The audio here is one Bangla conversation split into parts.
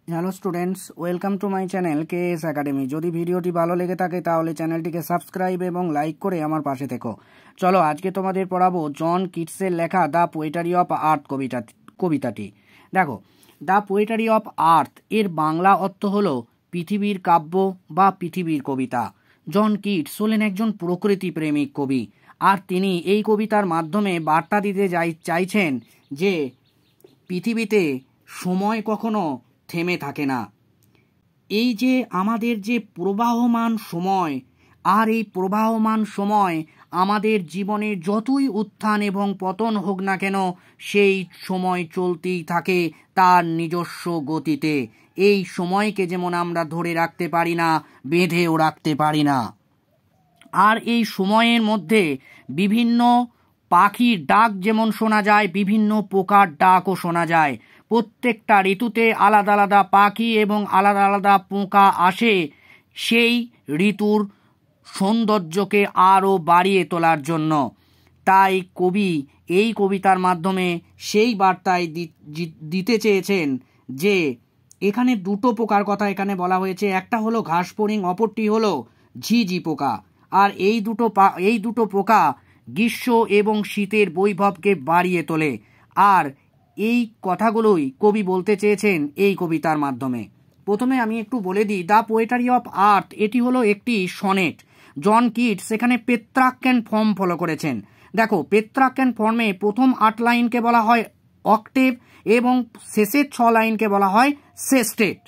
Hello students, welcome to my channel KS academy. যদি ভিডিওটি ভালো লেগে থাকে তাহলে চ্যানেলটিকে সাবস্ক্রাইব এবং লাইক করে আমার পাশে থেকো। চলো আজকে তোমাদের পড়াবো জন কিটসের লেখা দ্য পোয়েটারি অফ আর্থ কবিতাটি। দেখো, দ্য পোয়েটারি অফ আর্থ এর বাংলা অর্থ হলো পৃথিবীর কাব্য বা পৃথিবীর কবিতা। জন কিটস হলেন একজন প্রকৃতি প্রেমিক কবি, আর তিনি এই কবিতার মাধ্যমে বার্তা দিতে চাইছেন যে পৃথিবীতে সময় কখনো থেমে থাকে না। এই যে আমাদের যে প্রবাহমান সময়, আর এই প্রবাহমান সময় আমাদের জীবনে যতই উত্থান এবং পতন হোক না কেন, সেই সময় চলতেই থাকে তার নিজস্ব গতিতে। এই সময়কে যেমন আমরা ধরে রাখতে পারি না, বেঁধেও রাখতে পারি না। আর এই সময়ের মধ্যে বিভিন্ন পাখির ডাক যেমন শোনা যায়, বিভিন্ন পোকার ডাকও শোনা যায়। প্রত্যেকটা ঋতুতে আলাদা আলাদা পাখি এবং আলাদা আলাদা পোকা আসে সেই ঋতুর সৌন্দর্যকে আরও বাড়িয়ে তোলার জন্য। তাই কবি এই কবিতার মাধ্যমে সেই বার্তায় দিতে চেয়েছেন যে এখানে দুটো পোকার কথা এখানে বলা হয়েছে। একটা হলো ঘাসফড়িং, অপরটি হলো ঝিঝি পোকা। আর এই দুটো পোকা গ্রীষ্ম এবং শীতের বৈভবকে বাড়িয়ে তোলে। আর এই কথাগুলোই কবি বলতে চেয়েছেন এই কবিতার মাধ্যমে। প্রথমে আমি একটু বলে দিই, দ্য পোয়েটারি অফ আর্থ এটি হলো একটি সনেট। জন কিটস এখানে পেত্রাক্যান ফর্ম ফলো করেছেন। দেখো, পেত্রাক্যান ফর্মে প্রথম 8 লাইনকে বলা হয় অক্টেভ এবং শেষের 6 লাইনকে বলা হয় সেস্টেট।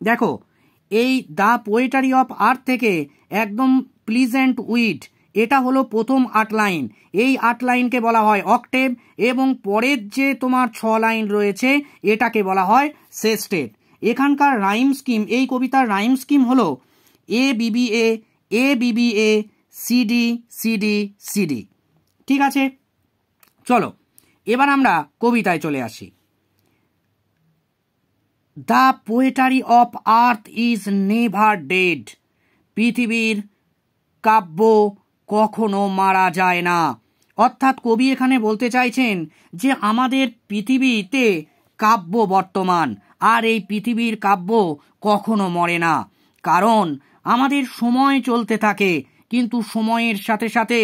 দেখো, এই দ্য পোয়েটারি অফ আর্থ থেকে একদম প্লিজেন্ট উইড, এটা হলো প্রথম 8 লাইন। এই 8 লাইনকে বলা হয় অক্টেভ এবং পরের যে তোমার 6 লাইন রয়েছে এটাকে বলা হয় সেস্টেট। এখানকার রাইম স্কিম, এই কবিতার রাইম স্কিম হলো A B B A, A B B A, C D C D C D. ঠিক আছে, চলো এবার আমরা কবিতায় চলে আসি। The poetry of earth is never dead. পৃথিবীর কাব্য কখনো মারা যায় না। অর্থাৎ কবি এখানে বলতে চাইছেন যে আমাদের পৃথিবীতে কাব্য বর্তমান, আর এই পৃথিবীর কাব্য কখনো মরে না। কারণ আমাদের সময় চলতে থাকে, কিন্তু সময়ের সাথে সাথে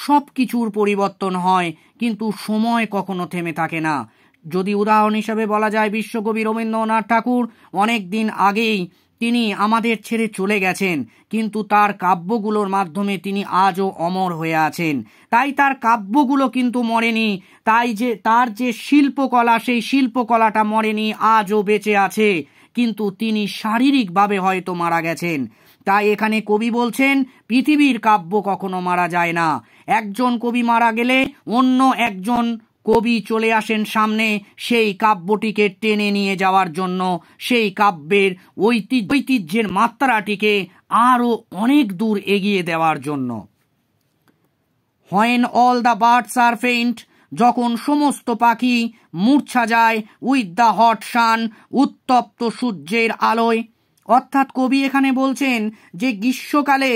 সব কিছুর পরিবর্তন হয়, কিন্তু সময় কখনো থেমে থাকে না। যদি উদাহরণ হিসাবে বলা যায়, বিশ্বকবি রবীন্দ্রনাথ ঠাকুর অনেক দিন আগেই তিনি আমাদের ছেড়ে চলে গেছেন, কিন্তু তার কাব্যগুলোর মাধ্যমে তিনি আজও অমর হয়ে আছেন। তাই তার কাব্যগুলো কিন্তু মরেনি। তাই যে তার যে শিল্পকলা, সেই শিল্পকলাটা মরেনি, আজও বেঁচে আছে, কিন্তু তিনি শারীরিকভাবে হয়তো মারা গেছেন। তাই এখানে কবি বলছেন পৃথিবীর কাব্য কখনো মারা যায় না। একজন কবি মারা গেলে অন্য একজন কবি চলে আসেন সামনে সেই কাব্যটিকে টেনে নিয়ে যাওয়ার জন্য, সেই কাব্যের ঐতিহ্যের মাত্রাটিকে আরও অনেক দূর এগিয়ে দেওয়ার জন্য। When all the birds R faint, যখন সমস্ত পাখি মূর্ছা যায়, উইথ দ্য হট সান, উত্তপ্ত সূর্যের আলোয়। অর্থাৎ কবি এখানে বলছেন যে গ্রীষ্মকালে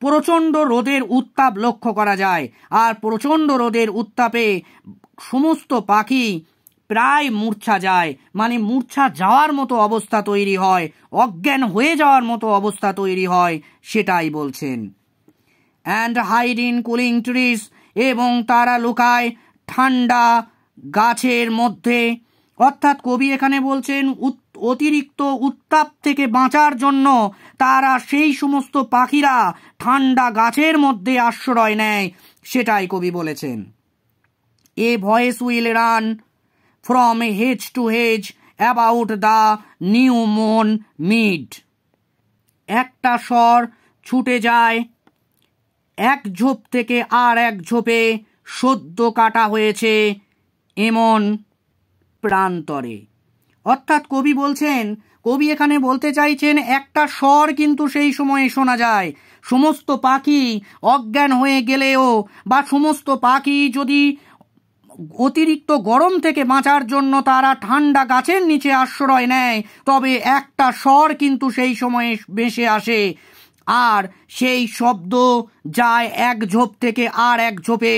প্রচণ্ড রোদের উত্তাপ লক্ষ্য করা যায়, আর প্রচণ্ড রোদের উত্তাপে সমস্ত পাখি প্রায় মূর্ছা যায়, মানে মূর্ছা যাওয়ার মতো অবস্থা তৈরি হয়, অজ্ঞান হয়ে যাওয়ার মতো অবস্থা তৈরি হয়, সেটাই বলছেন। And hide in cooling trees, এবং তারা লুকায় ঠান্ডা গাছের মধ্যে। অর্থাৎ কবি এখানে বলছেন অতিরিক্ত উত্তাপ থেকে বাঁচার জন্য তারা, সেই সমস্ত পাখিরা ঠান্ডা গাছের মধ্যে আশ্রয় নেয়, সেটাই কবি বলেছেন। A voice will run from hedge to hedge about the new mown mead. একটা স্বর ছুটে যায় এক ঝোপ থেকে আর এক ঝোপে, সদ্য কাটা হয়েছে এমন প্রান্তরে। অর্থাৎ কবি এখানে বলতে চাইছেন একটা স্বর কিন্তু সেই সময়ে শোনা যায়। সমস্ত পাখি অজ্ঞান হয়ে গেলেও, বা সমস্ত পাখি যদি অতিরিক্ত গরম থেকে বাঁচার জন্য তারা ঠান্ডা গাছের নিচে আশ্রয় নেয়, তবে একটা স্বর কিন্তু সেই সময়ে ভেসে আসে, আর সেই শব্দ যায় এক ঝোপ থেকে আর এক ঝোপে।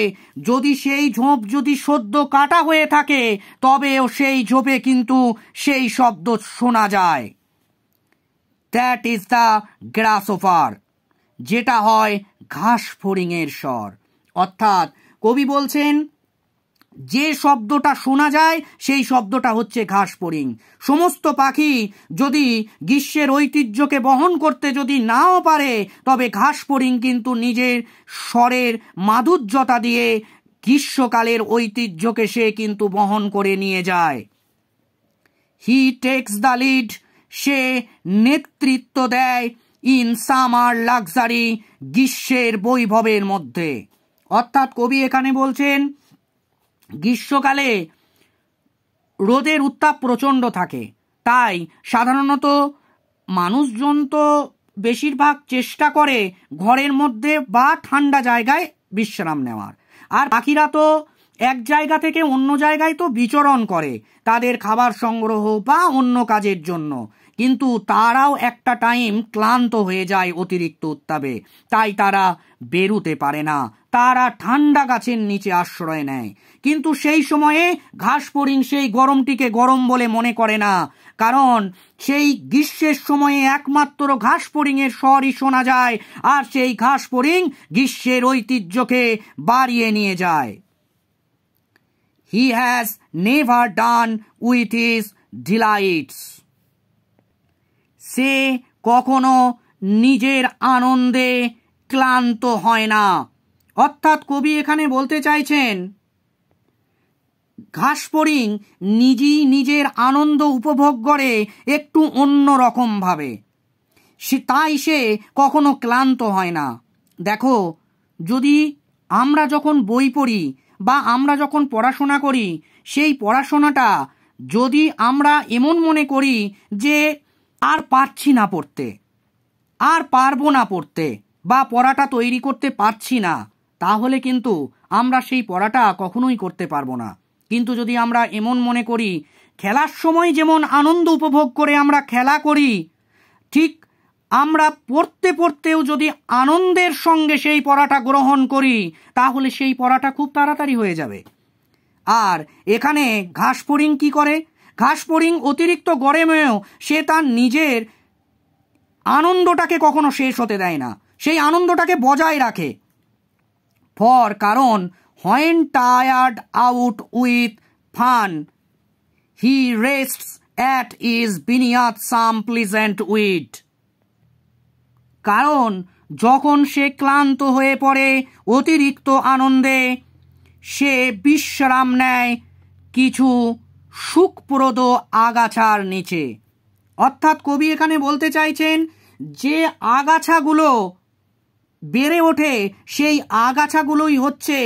যদি সেই ঝোপ যদি সদ্য কাটা হয়ে থাকে তবেও সেই ঝোপে কিন্তু সেই শব্দ শোনা যায়। দ্যাট ইজ দ্য গ্রাসহপার, যেটা হয় ঘাস ফড়িংয়ের স্বর। অর্থাৎ কবি বলছেন যে শব্দটা শোনা যায় সেই শব্দটা হচ্ছে ঘাস ফড়িং। সমস্ত পাখি যদি গ্রীষ্মের ঐতিহ্যকে বহন করতে যদি নাও পারে, তবে ঘাস ফড়িং কিন্তু নিজের স্বরের মাধুর্যতা দিয়ে গ্রীষ্মকালের ঐতিহ্যকে সে কিন্তু বহন করে নিয়ে যায়। হি টেক্স দ্য লিড, সে নেতৃত্ব দেয় ইন সামার লাক্সারি, গ্রীষ্মের বৈভবের মধ্যে। অর্থাৎ কবি এখানে বলছেন গ্রীষ্মকালে রোদের উত্তাপ প্রচণ্ড থাকে, তাই সাধারণত মানুষজন তো বেশিরভাগ চেষ্টা করে ঘরের মধ্যে বা ঠান্ডা জায়গায় বিশ্রাম নেওয়ার। আর পাখিরা তো এক জায়গা থেকে অন্য জায়গায় তো বিচরণ করে তাদের খাবার সংগ্রহ বা অন্য কাজের জন্য, কিন্তু তারাও একটা টাইম ক্লান্ত হয়ে যায় অতিরিক্ত উত্তাপে, তাই তারা বেরুতে পারে না, তারা ঠান্ডা গাছের নিচে আশ্রয় নেয়। কিন্তু সেই সময়ে ঘাস ফড়িং সেই গরমটিকে গরম বলে মনে করে না, কারণ সেই গ্রীষ্মের সময়ে একমাত্র ঘাস ফড়িংয়ের স্বরই শোনা যায়, আর সেই ঘাস ফড়িং গ্রীষ্মের ঐতিহ্যকে বাড়িয়ে নিয়ে যায়। He has never done with his delights, সে কখনো নিজের আনন্দে ক্লান্ত হয় না। অর্থাৎ কবি এখানে বলতে চাইছেন ঘাস ফড়িং নিজেই নিজের আনন্দ উপভোগ করে একটু অন্য রকম ভাবে, তাই সে কখনো ক্লান্ত হয় না। দেখো, যদি আমরা যখন বই পড়ি বা আমরা যখন পড়াশোনা করি, সেই পড়াশোনাটা যদি আমরা এমন মনে করি যে আর পারছি না পড়তে, আর পারবো না পড়তে, বা পড়াটা তৈরি করতে পারছি না, তাহলে কিন্তু আমরা সেই পড়াটা কখনোই করতে পারবো না। কিন্তু যদি আমরা এমন মনে করি খেলার সময় যেমন আনন্দ উপভোগ করে আমরা খেলা করি, ঠিক আমরা পড়তে পড়তেও যদি আনন্দের সঙ্গে সেই পড়াটা গ্রহণ করি, তাহলে সেই পড়াটা খুব তাড়াতাড়ি হয়ে যাবে। আর এখানে ঘাস ফড়িং কি করে? ঘাস ফড়িং অতিরিক্ত গরমেও সে তার নিজের আনন্দটাকে কখনো শেষ হতে দেয় না, সেই আনন্দটাকে বজায় রাখে। কারণ when tired out with fun, he rests at his beneath some pleasant weed, কারণ যখন সে ক্লান্ত হয়ে পড়ে অতিরিক্ত আনন্দে, সে বিশ্রাম নেয় কিছু সুখপ্রদ আগাছার নিচে। অর্থাৎ কবি এখানে বলতে চাইছেন যে আগাছাগুলো বেড়ে ওঠে, সেই আগাছাগুলোই হচ্ছে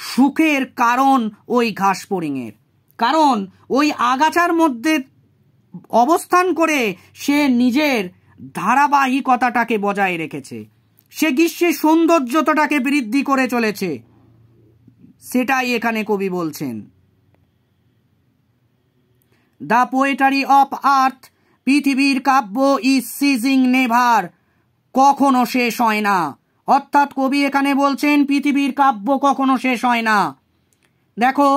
সুখের কারণ ওই ঘাস ফড়িংয়ের। কারণ ওই আগাছার মধ্যে অবস্থান করে সে নিজের ধারাবাহিকতাটাকে বজায় রেখেছে, সে গ্রীষ্মের সৌন্দর্যতাটাকে বৃদ্ধি করে চলেছে, সেটাই এখানে কবি বলছেন। দ্য পোয়েটারি অফ আর্থ, পৃথিবীর কাব্য ইজ সিজিং নেভার, কখনো শেষ হয় না। অর্থাৎ কবি এখানে বলছেন পৃথিবীর কাব্য কখনো শেষ হয় না। দেখো,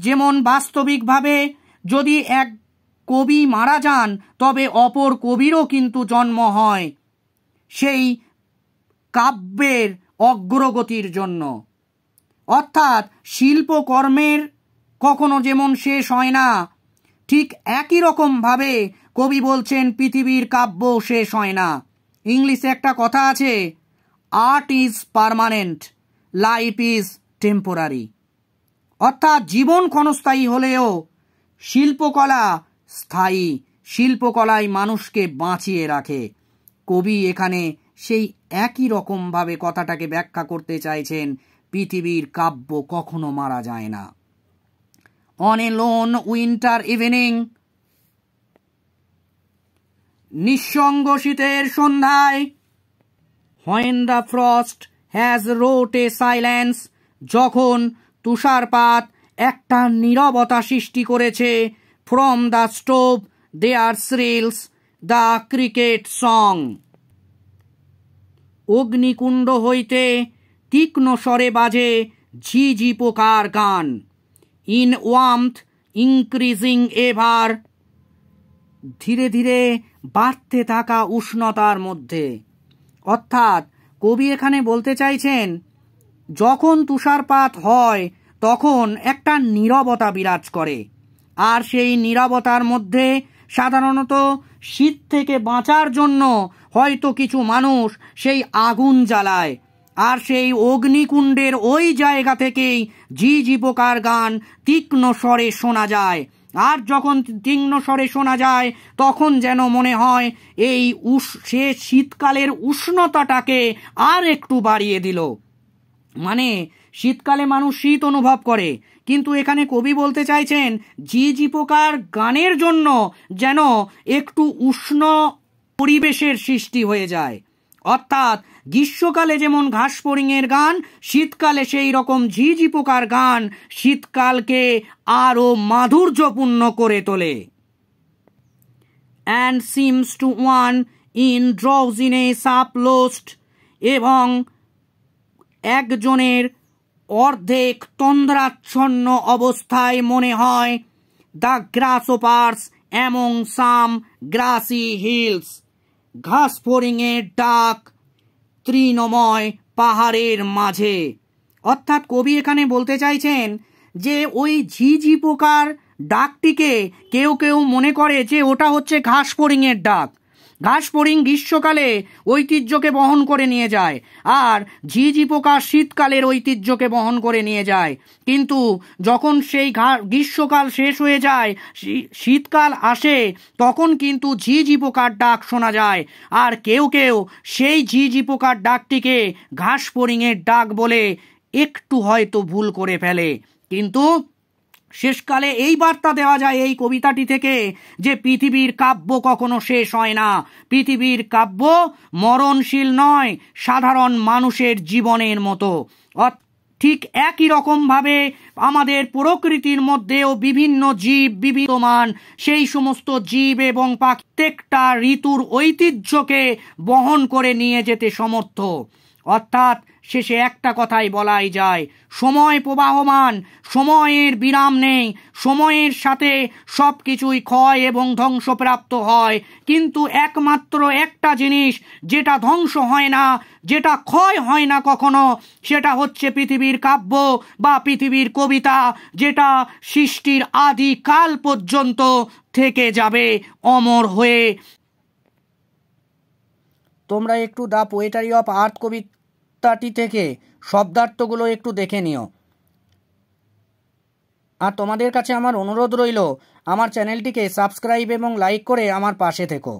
যেমন বাস্তবিকভাবে যদি এক কবি মারা যান, তবে অপর কবিরও কিন্তু জন্ম হয় সেই কাব্যের অগ্রগতির জন্য। অর্থাৎ শিল্পকর্মের কখনো যেমন শেষ হয় না, ঠিক একই রকমভাবে কবি বলছেন পৃথিবীর কাব্য শেষ হয় না। ইংলিশে একটা কথা আছে, art is permanent, life is temporary. অর্থাৎ জীবন ক্ষণস্থায়ী হলেও শিল্পকলা স্থায়ী, শিল্পকলাই মানুষকে বাঁচিয়ে রাখে। কবি এখানে সেই একই রকমভাবে কথাটাকে ব্যাখ্যা করতে চাইছেন, পৃথিবীর কাব্য কখনো মারা যায় না। On a loan winter evening, নিঃসঙ্গ শীতের সন্ধ্যায়, when the frost has wrought a silence, যখন তুষারপাত একটা নীরবতা সৃষ্টি করেছে, from the stove there shrills the cricket song, অগ্নিকুণ্ড হইতে তীক্ষ্ণ স্বরে বাজে ঝিঝি পোকার গান। ইন ওয়ার্মথ ইনক্রিজিং এভার, ধীরে ধীরে বাড়তে থাকা উষ্ণতার মধ্যে। অর্থাৎ কবি এখানে বলতে চাইছেন, যখন তুষারপাত হয় তখন একটা নীরবতা বিরাজ করে, আর সেই নীরবতার মধ্যে সাধারণত শীত থেকে বাঁচার জন্য হয়তো কিছু মানুষ সেই আগুন জ্বালায়, আর সেই অগ্নিকুণ্ডের ওই জায়গা থেকেই ঝিঝি পোকার গান তীক্ষ্ণ স্বরে শোনা যায়। আর যখন তীক্ষ্ণ স্বরে শোনা যায় তখন যেন মনে হয় এই সে শীতকালের উষ্ণতাটাকে আর একটু বাড়িয়ে দিল। মানে শীতকালে মানুষ শীত অনুভব করে, কিন্তু এখানে কবি বলতে চাইছেন ঝিঝি পোকার গানের জন্য যেন একটু উষ্ণ পরিবেশের সৃষ্টি হয়ে যায়। অর্থাৎ গ্রীষ্মকালে যেমন ঘাস ফড়িংয়ের গান, শীতকালে সেই রকম ঝিঝি পোকার গান শীতকালকে আরো মাধুর্যপূর্ণ করে তোলে। and seems to one in drowsiness up lost, এবং একজনের অর্ধেক তন্দ্রাচ্ছন্ন অবস্থায় মনে হয় the grasshopper's among some grassy hills, ঘাস ফড়িংয়ের ডাক তৃণময় পাহাড়ের মাঝে। অর্থাৎ কবি এখানে বলতে চাইছেন যে ওই ঝিঝি পোকার ডাকটিকে কেউ কেউ মনে করে যে ওটা হচ্ছে ঘাস ফড়িংয়ের ডাক। ঘাস ফড়িং গ্রীষ্মকালে ঐতিহ্যকে বহন করে নিয়ে যায়, আর ঝিঝি পোকা শীতকালের ঐতিহ্যকে বহন করে নিয়ে যায়। কিন্তু যখন সেই গ্রীষ্মকাল শেষ হয়ে যায়, শীতকাল আসে, তখন কিন্তু ঝিঝি পোকার ডাক শোনা যায়। আর কেউ কেউ সেই ঝিঝি পোকার ডাকটিকে ঘাস ফড়িংয়ের ডাক বলে একটু হয়তো ভুল করে ফেলে। কিন্তু শেষকালে এই বার্তা দেওয়া যায় এই কবিতাটি থেকে যে পৃথিবীর কাব্য কখনো শেষ হয় না, পৃথিবীর কাব্য মরণশীল নয়, সাধারণ মানুষের জীবনের মতো। ঠিক একই রকমভাবে আমাদের প্রকৃতির মধ্যেও বিভিন্ন জীব বিদ্যমান, সেই সমস্ত জীব এবং প্রত্যেকটা ঋতুর ঐতিহ্যকে বহন করে নিয়ে যেতে সমর্থ। অর্থাৎ শেষে একটা কথাই বলাই যায়, সময় প্রবাহমান, সময়ের বিরাম নেই, সময়ের সাথে সব কিছুই ক্ষয় এবং ধ্বংসপ্রাপ্ত হয়, কিন্তু একমাত্র একটা জিনিস যেটা ধ্বংস হয় না, যেটা ক্ষয় হয় না কখনো, সেটা হচ্ছে পৃথিবীর কাব্য বা পৃথিবীর কবিতা, যেটা সৃষ্টির আদি কাল পর্যন্ত থেকে যাবে অমর হয়ে। তোমরা একটু দ্য পোয়েট্রি অফ আর্থ কবিতাটি থেকে শব্দার্থগুলো একটু দেখে নিও। আর তোমাদের কাছে আমার অনুরোধ রইল, আমার চ্যানেলটিকে সাবস্ক্রাইব এবং লাইক করে আমার পাশে থেকো।